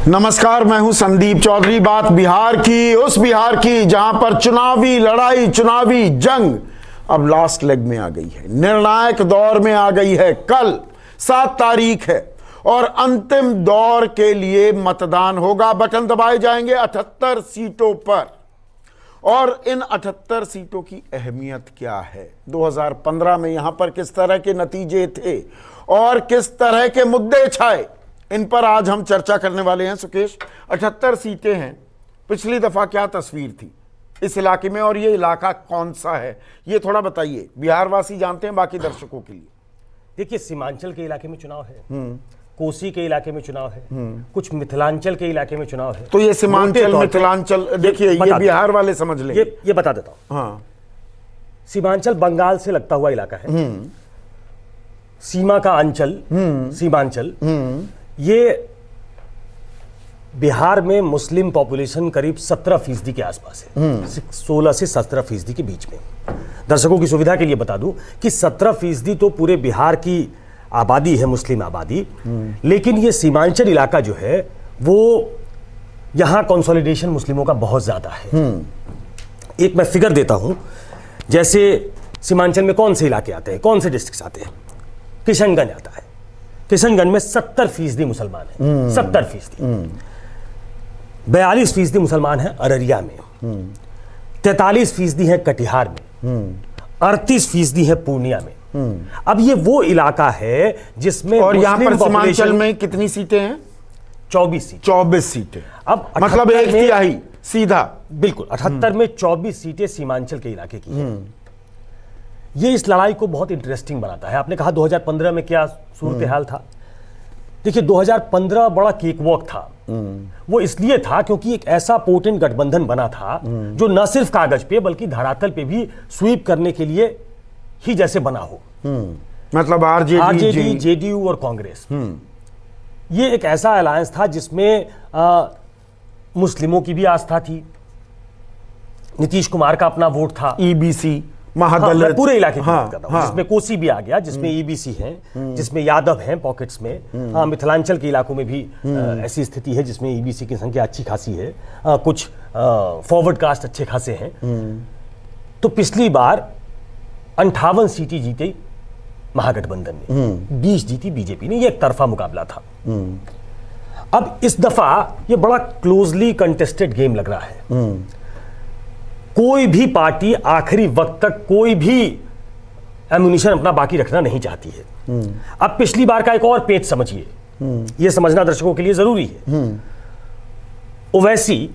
नमस्कार, मैं हूं संदीप चौधरी। बात बिहार की, उस बिहार की जहां पर चुनावी लड़ाई, चुनावी जंग अब लास्ट लेग में आ गई है, निर्णायक दौर में आ गई है। कल 7 तारीख है और अंतिम दौर के लिए मतदान होगा। बटन दबाए जाएंगे 78 सीटों पर। और इन 78 सीटों की अहमियत क्या है, 2015 में यहां पर किस तरह के नतीजे थे और किस तरह के मुद्दे छाए, इन पर आज हम चर्चा करने वाले हैं। सुकेश, 78 सीटें हैं, पिछली दफा क्या तस्वीर थी इस इलाके में और ये इलाका कौन सा है, ये थोड़ा बताइए। बिहार वासी जानते हैं, बाकी दर्शकों के लिए। देखिए, सीमांचल के इलाके में चुनाव है, कोसी के इलाके में चुनाव है, कुछ मिथिलांचल के इलाके में चुनाव है। तो ये सीमांचल, मिथिलांचल, देखिए ये बिहार वाले समझ लेंगे। ये बता देता हूं। हाँ, सीमांचल बंगाल से लगता हुआ इलाका है, सीमा का अंचल सीमांचल। ये बिहार में मुस्लिम पॉपुलेशन करीब 17% के आसपास है, 16 से 17% के बीच में। दर्शकों की सुविधा के लिए बता दूं कि 17% तो पूरे बिहार की आबादी है, मुस्लिम आबादी। लेकिन ये सीमांचल इलाका जो है वो यहां कंसोलिडेशन मुस्लिमों का बहुत ज्यादा है। एक मैं फिगर देता हूं, जैसे सीमांचल में कौन से इलाके आते हैं, कौन से डिस्ट्रिक्ट आते हैं। किशनगंज आता है, किशनगंज में 70% मुसलमान है, 70%। 42% मुसलमान है अररिया में, 43% है कटिहार में, 38% है पूर्णिया में। अब ये वो इलाका है जिसमें, और यहां पर सीमांचल में कितनी सीटें हैं? 24 सीटें। 24 सीटें, अब मतलब 1/3 सीधा। बिल्कुल, 78 में 24 सीटें सीमांचल के इलाके की हैं। ये इस लड़ाई को बहुत इंटरेस्टिंग बनाता है। आपने कहा 2015 में क्या सूरत हाल था। देखिए, 2015 बड़ा केक वॉक था। वो इसलिए था क्योंकि एक ऐसा पोटेंट गठबंधन बना था जो न सिर्फ कागज पे बल्कि धरातल पे भी स्वीप करने के लिए ही जैसे बना हो। मतलब आरजेडी, जेडीयू और कांग्रेस। ये एक ऐसा अलायंस था जिसमें मुस्लिमों की भी आस्था थी, नीतीश कुमार का अपना वोट था, ईबीसी, महादलित, हाँ, पूरे इलाके की बात कर रहा हूं, जिसमें कोसी भी आ गया, जिसमें ईबीसी है, जिसमें यादव हैं पॉकेट्स में। हाँ, मिथिलांचल के इलाकों में भी ऐसी स्थिति है जिसमें ईबीसी की संख्या अच्छी खासी है, कुछ फॉरवर्ड कास्ट अच्छे खासे हैं। तो पिछली बार 58 सीटें जीती महागठबंधन ने, 20 जीती बीजेपी ने। ये एक तरफा मुकाबला था। अब इस दफा ये बड़ा क्लोजली कंटेस्टेड गेम लग रहा है। कोई भी पार्टी आखिरी वक्त तक कोई भी एम्युनिशन अपना बाकी रखना नहीं चाहती है। अब पिछली बार का एक और पेच समझिए, यह समझना दर्शकों के लिए जरूरी है। ओवैसी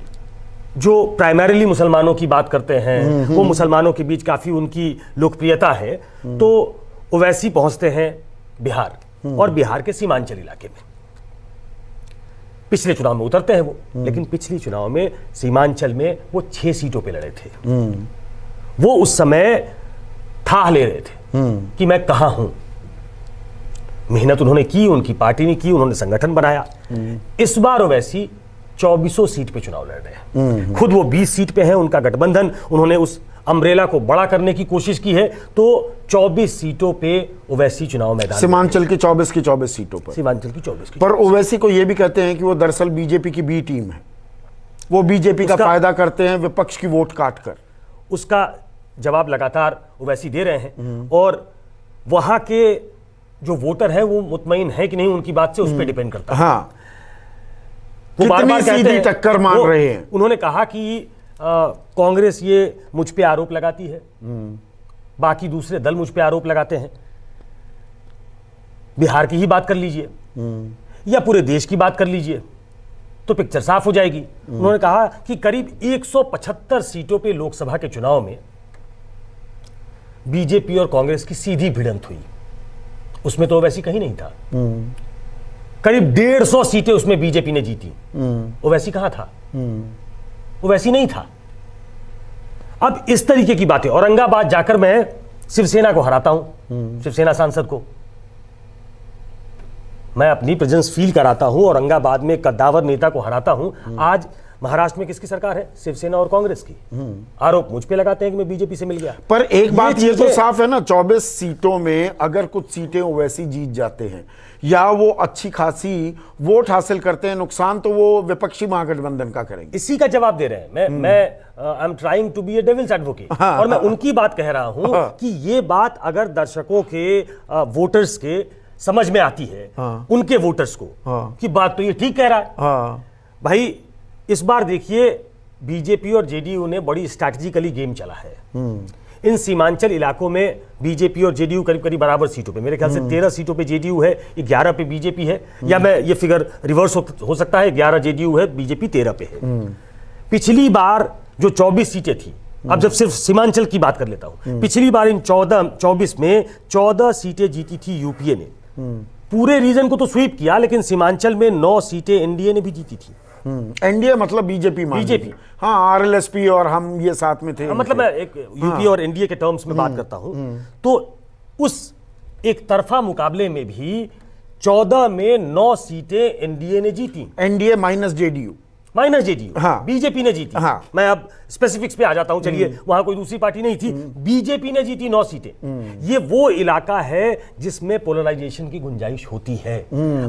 जो प्राइमरीली मुसलमानों की बात करते हैं, वो मुसलमानों के बीच काफी उनकी लोकप्रियता है, तो ओवैसी पहुंचते हैं बिहार और बिहार के सीमांचल इलाके में। पिछले चुनाव में उतरते हैं वो, लेकिन पिछले चुनाव में सीमांचल में वो 6 सीटों पे लड़े थे। वो उस समय थाह ले रहे थे कि मैं कहां हूं। मेहनत उन्होंने की, उनकी पार्टी ने की, उन्होंने संगठन बनाया। इस बार ओवैसी 2400 सीट पे चुनाव लड़ रहे हैं। खुद वो 20 सीट पे हैं, उनका गठबंधन, उन्होंने उस अम्ब्रेला को बड़ा करने की कोशिश की है। तो 24 सीटों पे ओवैसी चुनाव मैदान, सीमांचल की 24 की 24 सीटों पर, सीमांचल की 24 की। पर ओवैसी को यह भी कहते हैं कि वो दरअसल बीजेपी की बी टीम है, वो बीजेपी का फायदा करते हैं विपक्ष की वोट काट कर। उसका जवाब लगातार ओवैसी दे रहे हैं और वहां के जो वोटर हैं वो मुतमईन है कि नहीं उनकी बात से, उस पर डिपेंड करता है। हाँ, वो बार-बार सीधी टक्कर मान रहे हैं। उन्होंने कहा कि कांग्रेस ये मुझ पे आरोप लगाती है, बाकी दूसरे दल मुझ पे आरोप लगाते हैं। बिहार की ही बात कर लीजिए या पूरे देश की बात कर लीजिए तो पिक्चर साफ हो जाएगी। उन्होंने कहा कि करीब 175 सीटों पे लोकसभा के चुनाव में बीजेपी और कांग्रेस की सीधी भिड़ंत हुई, उसमें तो ओवैसी कहीं नहीं था। करीब 150 सीटें उसमें बीजेपी ने जीती, ओवैसी कहां था? ओवैसी नहीं था। अब इस तरीके की बातें, औरंगाबाद जाकर मैं शिवसेना को हराता हूं, शिवसेना सांसद को मैं अपनी प्रेजेंस फील कराता हूं, औरंगाबाद में कद्दावर नेता को हराता हूं। आज महाराष्ट्र में किसकी सरकार है? शिवसेना और कांग्रेस की। आरोप मुझ पे लगाते हैं कि मैं बीजेपी से मिल गया। पर एक बात ये तो चीजें- साफ है ना, 24 सीटों में अगर कुछ सीटें ओवैसी जीत जाते हैं या वो अच्छी खासी वोट हासिल करते हैं, नुकसान तो वो विपक्षी महागठबंधन का करेंगे। इसी का जवाब दे रहे हैं। मैं I am trying to be a devil's advocate, हाँ, और मैं उनकी बात कह रहा हूं कि ये बात अगर दर्शकों के, वोटर्स के समझ में आती है, उनके वोटर्स को, कि बात तो ये ठीक कह रहा है। हाँ, भाई इस बार देखिए बीजेपी और जेडीयू ने बड़ी स्ट्रैटेजिकली गेम चला है। इन सीमांचल इलाकों में बीजेपी और जेडीयू करीब करीब बराबर सीटों पे, मेरे ख्याल से 13 सीटों पे जेडीयू है, 11 पे बीजेपी है, या मैं ये फिगर रिवर्स हो सकता है, 11 जेडीयू है, बीजेपी 13 पे है। पिछली बार जो 24 सीटें थी, अब जब सिर्फ सीमांचल की बात कर लेता हूं, पिछली बार इन 24 में 14 सीटें जीती थी यूपीए ने। पूरे रीजन को तो स्वीप किया, लेकिन सीमांचल में 9 सीटें एनडीए ने भी जीती थी। एनडीए मतलब बीजेपी बीजेपी। हाँ, आरएलएसपी और हम ये साथ में थे। मतलब मैं एक यूपी और एनडीए के टर्म्स में बात करता हूं, तो उस एक तरफा मुकाबले में भी 14 में 9 सीटें एनडीए ने जीती, NDA minus JDU, minus JDU. हाँ। बीजेपी ने जीती। हाँ। मैं अब स्पेसिफिक्स पे आ जाता हूं, चलिए, वहां कोई दूसरी पार्टी नहीं थी, बीजेपी ने जीती 9 सीटें। ये वो इलाका है जिसमें पोलराइजेशन की गुंजाइश होती है।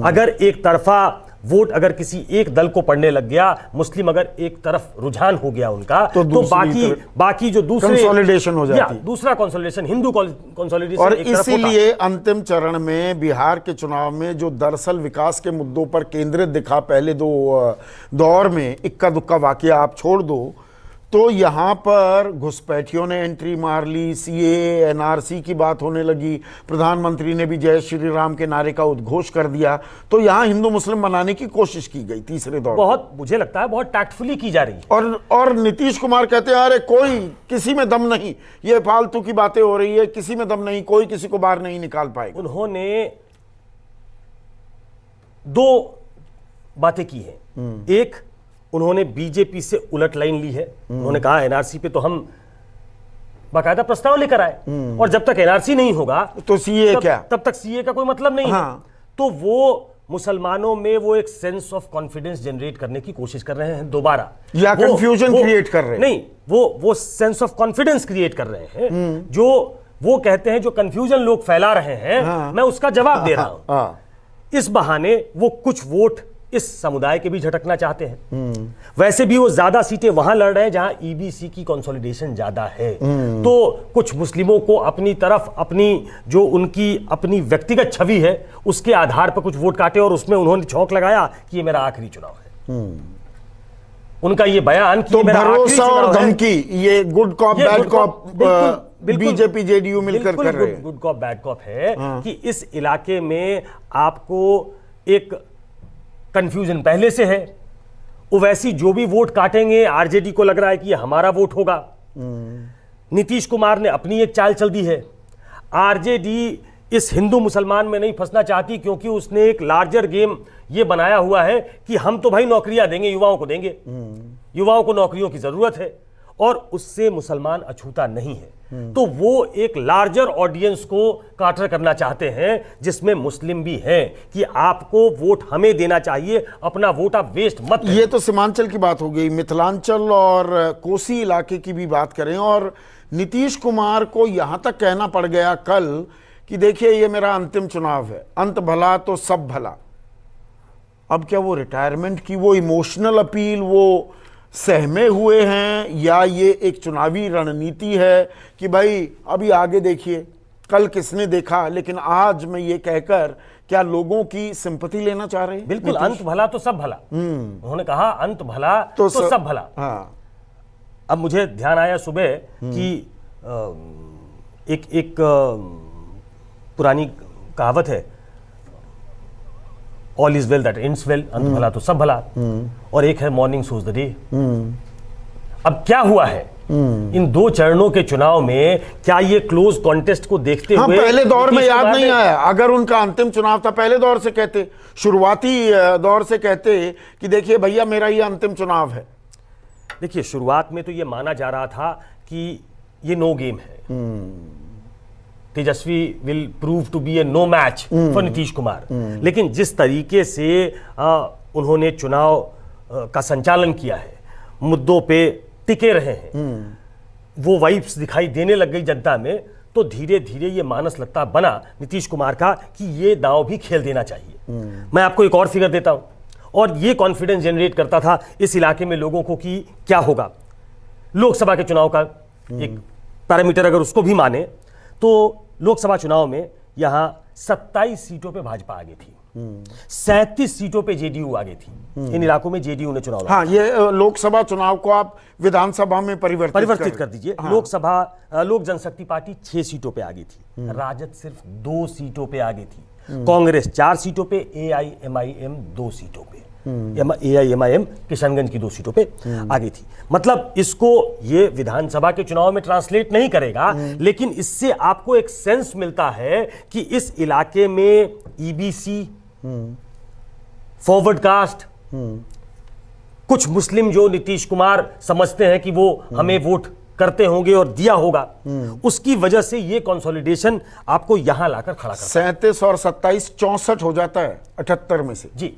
अगर एक तरफा वोट अगर किसी एक दल को पड़ने लग गया, मुस्लिम अगर एक तरफ रुझान हो गया उनका, तो बाकी जो दूसरे कंसोलिडेशन हो जाती है। दूसरा कंसोलिडेशन, हिंदू कंसोलिडेशन। और इसीलिए अंतिम चरण में बिहार के चुनाव में जो दरअसल विकास के मुद्दों पर केंद्रित दिखा पहले दो दौर में, इक्का दुक्का वाकया आप छोड़ दो, तो यहां पर घुसपैठियों ने एंट्री मार ली, सीए एनआरसी की बात होने लगी, प्रधानमंत्री ने भी जय श्री राम के नारे का उद्घोष कर दिया, तो यहां हिंदू मुस्लिम बनाने की कोशिश की गई तीसरे दौर। बहुत, मुझे लगता है बहुत टैक्टफुली की जा रही है। और नीतीश कुमार कहते हैं अरे कोई किसी में दम नहीं, ये फालतू की बातें हो रही है, किसी में दम नहीं, कोई किसी को बाहर नहीं निकाल पाएगा। उन्होंने 2 बातें की हैं। एक, उन्होंने बीजेपी से उलट लाइन ली है। उन्होंने कहा एनआरसी पे तो हम बाकायदा प्रस्ताव लेकर आए, और जब तक एनआरसी नहीं होगा तो सीए क्या, तब तक सीए का कोई मतलब नहीं है। तो वो मुसलमानों में वो एक सेंस ऑफ कॉन्फिडेंस जनरेट करने की कोशिश कर रहे हैं दोबारा, या कंफ्यूजन क्रिएट कर रहे हैं। नहीं, वो सेंस ऑफ कॉन्फिडेंस क्रिएट कर रहे हैं, जो वो कहते हैं जो कंफ्यूजन लोग फैला रहे हैं, मैं उसका जवाब दे रहा हूं। इस बहाने वो कुछ वोट इस समुदाय के भी झटकना चाहते हैं। वैसे भी वो ज्यादा सीटें वहां लड़ रहे हैं जहां ईबीसी की कंसोलिडेशन ज्यादा है, तो कुछ मुस्लिमों को अपनी तरफ, अपनी जो उनकी अपनी व्यक्तिगत छवि है उसके आधार पर कुछ वोट काटे, और उसमें उन्होंने छौंक लगाया कि ये मेरा आखिरी चुनाव है। उनका ये बयान कि तो मेरा भरोसा और धमकी, ये good cop bad cop BJP JDU मिलकर कर रहे हैं। गुड कॉप बैड कॉप है कि इस इलाके में आपको एक कंफ्यूजन पहले से है। ओवैसी जो भी वोट काटेंगे, आरजेडी को लग रहा है कि ये हमारा वोट होगा। नीतीश कुमार ने अपनी एक चाल चल दी है। आरजेडी इस हिंदू मुसलमान में नहीं फंसना चाहती, क्योंकि उसने एक लार्जर गेम ये बनाया हुआ है कि हम तो भाई नौकरियां देंगे, युवाओं को देंगे, युवाओं को नौकरियों की जरूरत है, और उससे मुसलमान अछूता नहीं है। तो वो एक लार्जर ऑडियंस को काटर करना चाहते हैं, जिसमें मुस्लिम भी हैं, कि आपको वोट हमें देना चाहिए, अपना वोट आप वेस्ट मत करें। ये तो सीमांचल की बात हो गई, मिथिलांचल और कोसी इलाके की भी बात करें। और नीतीश कुमार को यहां तक कहना पड़ गया कल कि देखिए ये मेरा अंतिम चुनाव है, अंत भला तो सब भला। अब क्या वो रिटायरमेंट की वो इमोशनल अपील वो सहमे हुए हैं, या ये एक चुनावी रणनीति है कि भाई अभी आगे देखिए, कल किसने देखा, लेकिन आज मैं ये कहकर क्या लोगों की सिंपैथी लेना चाह रहे हैं? बिल्कुल, अंत भला तो सब भला। उन्होंने कहा अंत भला तो सब भला। हाँ। अब मुझे ध्यान आया सुबह कि एक पुरानी कहावत है, all is well that ends well, अंत भला तो सब भला, और एक है मॉर्निंग सोज द डे। अब क्या हुआ है इन 2 चरणों के चुनाव में, क्या ये क्लोज कॉन्टेस्ट को देखते हुए पहले दौर में याद नहीं आया? अगर उनका अंतिम चुनाव था, पहले दौर से कहते, शुरुआती दौर से कहते कि देखिए भैया मेरा ये अंतिम चुनाव है। देखिए, शुरुआत में तो ये माना जा रहा था कि ये नो गेम है, Tejashwi will prove to be a no match for Nitish Kumar. लेकिन जिस तरीके से उन्होंने चुनाव का संचालन किया है, मुद्दों पे टिके रहे हैं, वो वाइब्स दिखाई देने लग गई जनता में, तो धीरे धीरे ये मानस लगता बना नीतीश कुमार का कि ये दांव भी खेल देना चाहिए। मैं आपको एक और फिगर देता हूं, और ये कॉन्फिडेंस जनरेट करता था इस इलाके में लोगों को कि क्या होगा। लोकसभा के चुनाव का एक पैरामीटर अगर उसको भी माने तो लोकसभा चुनाव में यहां 27 सीटों पे भाजपा आगे थी, 37 सीटों पे जेडीयू आगे थी। इन इलाकों में जेडीयू ने चुनाव लड़ा। हाँ, ये लोकसभा चुनाव को आप विधानसभा में परिवर्तित कर दीजिए। हाँ। लोकसभा लोक जनशक्ति पार्टी 6 सीटों पे आगे थी, राजद सिर्फ 2 सीटों पे आगे थी, कांग्रेस 4 सीटों पे, एआईएमआईएम 2 सीटों पे, एआईएमआईएम किशनगंज की 2 सीटों पे आगे थी। मतलब इसको ये विधानसभा के चुनाव में ट्रांसलेट नहीं करेगा, लेकिन इससे आपको एक सेंस मिलता है कि इस इलाके में ईबीसी, फॉरवर्ड कास्ट, कुछ मुस्लिम जो नीतीश कुमार समझते हैं कि वो हमें वोट करते होंगे और दिया होगा, उसकी वजह से ये कंसोलिडेशन आपको यहां लाकर खड़ा करता है। 37 और 27 64 हो जाता है 78 में से। जी,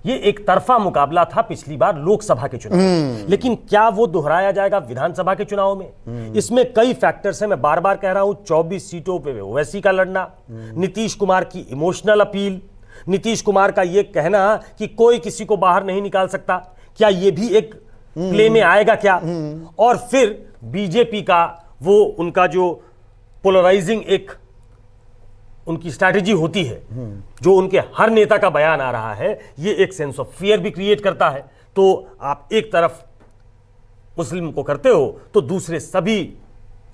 ये एक तरफा मुकाबला था पिछली बार लोकसभा के चुनाव, लेकिन क्या वो दोहराया जाएगा विधानसभा के चुनाव में? इसमें कई फैक्टर्स हैं, मैं बार बार कह रहा हूं। 24 सीटों पे ओवैसी का लड़ना, नीतीश कुमार की इमोशनल अपील, नीतीश कुमार का ये कहना कि कोई किसी को बाहर नहीं निकाल सकता, क्या ये भी एक प्ले में आएगा क्या? और फिर बीजेपी का वो उनका जो पोलराइजिंग एक उनकी स्ट्रैटेजी होती है, जो उनके हर नेता का बयान आ रहा है, ये एक सेंस ऑफ फियर भी क्रिएट करता है। तो आप एक तरफ मुस्लिम को करते हो तो दूसरे सभी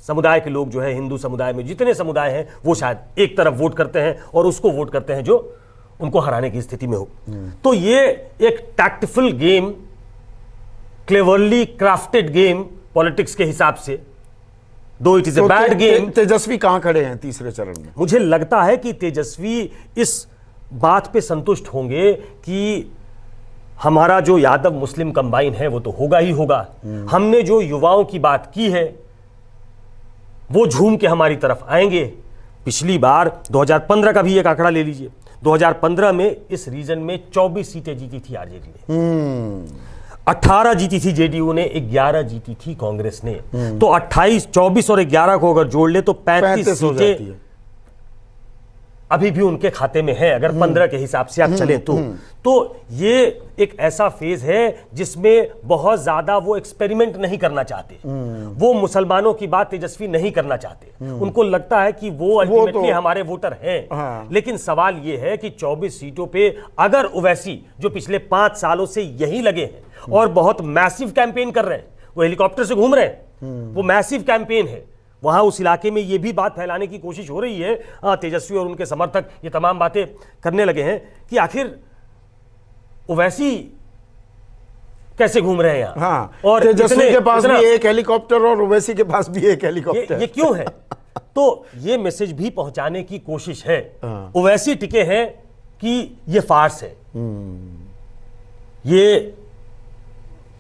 समुदाय के लोग जो है, हिंदू समुदाय में जितने समुदाय हैं, वो शायद एक तरफ वोट करते हैं और उसको वोट करते हैं जो उनको हराने की स्थिति में हो। तो ये एक tactful game, cleverly crafted game politics के हिसाब से, though it is a bad game. Tejashwi कहां खड़े हैं तीसरे चरण में? मुझे लगता है कि तेजस्वी इस बात पे संतुष्ट होंगे कि हमारा जो यादव मुस्लिम कंबाइन है वो तो होगा ही होगा। हमने जो युवाओं की बात की है वो झूम के हमारी तरफ आएंगे। पिछली बार 2015 का भी एक आंकड़ा ले लीजिए, 2015 में इस रीजन में 24 सीटें जीती थी आरजेडी ने, 18 जीती थी जेडीयू ने, 11 जीती थी कांग्रेस ने। तो 28, 24 और 11 को अगर जोड़ ले तो 35 सीटें अभी भी उनके खाते में है, अगर 15 के हिसाब से आप चले तो ये एक ऐसा फेज है जिसमें बहुत ज्यादा वो एक्सपेरिमेंट नहीं करना चाहते। वो मुसलमानों की बात तेजस्वी नहीं करना चाहते। उनको लगता है कि वो अल्टीमेटली हमारे वोटर हैं। हाँ। लेकिन सवाल ये है कि 24 सीटों पे अगर ओवैसी जो पिछले 5 सालों से यही लगे हैं और बहुत मैसिव कैंपेन कर रहे हैं, वो हेलीकॉप्टर से घूम रहे हैं, वो मैसिव कैंपेन है, वहां उस इलाके में ये भी बात फैलाने की कोशिश हो रही है, तेजस्वी और उनके समर्थक ये तमाम बातें करने लगे हैं कि आखिर ओवैसी कैसे घूम रहे हैं यहाँ। हाँ, और तेजस्वी के पास भी एक हेलीकॉप्टर और ओवैसी के पास भी एक हेलीकॉप्टर, ये क्यों है? तो ये मैसेज भी पहुंचाने की कोशिश है। ओवैसी टिके हैं कि ये फार्स है, ये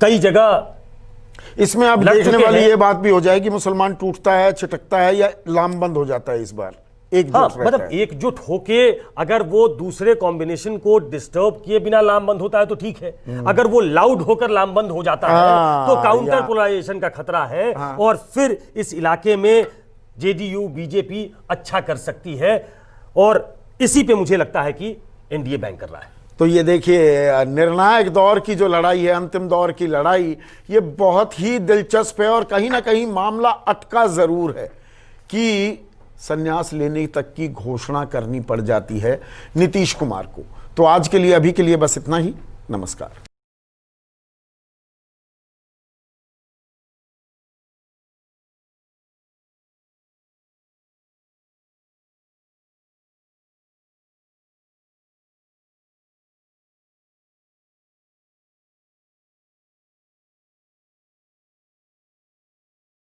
कई जगह इसमें अब देखने वाली ये बात भी हो जाएगी, मुसलमान टूटता है, छिटकता है या लामबंद हो जाता है इस बार एकजुट। हाँ, मतलब एकजुट होके अगर वो दूसरे कॉम्बिनेशन को डिस्टर्ब किए बिना लामबंद होता है तो ठीक है, अगर वो लाउड होकर लामबंद हो जाता है तो काउंटर पोलराइजेशन का खतरा है। और फिर इस इलाके में जेडीयू बीजेपी अच्छा कर सकती है, और इसी पे मुझे लगता है कि एनडीए बैंक कर रहा है। तो ये देखिए, निर्णायक दौर की जो लड़ाई है, अंतिम दौर की लड़ाई, ये बहुत ही दिलचस्प है और कहीं ना कहीं मामला अटका जरूर है कि संन्यास लेने तक की घोषणा करनी पड़ जाती है नीतीश कुमार को। तो आज के लिए, अभी के लिए बस इतना ही। नमस्कार।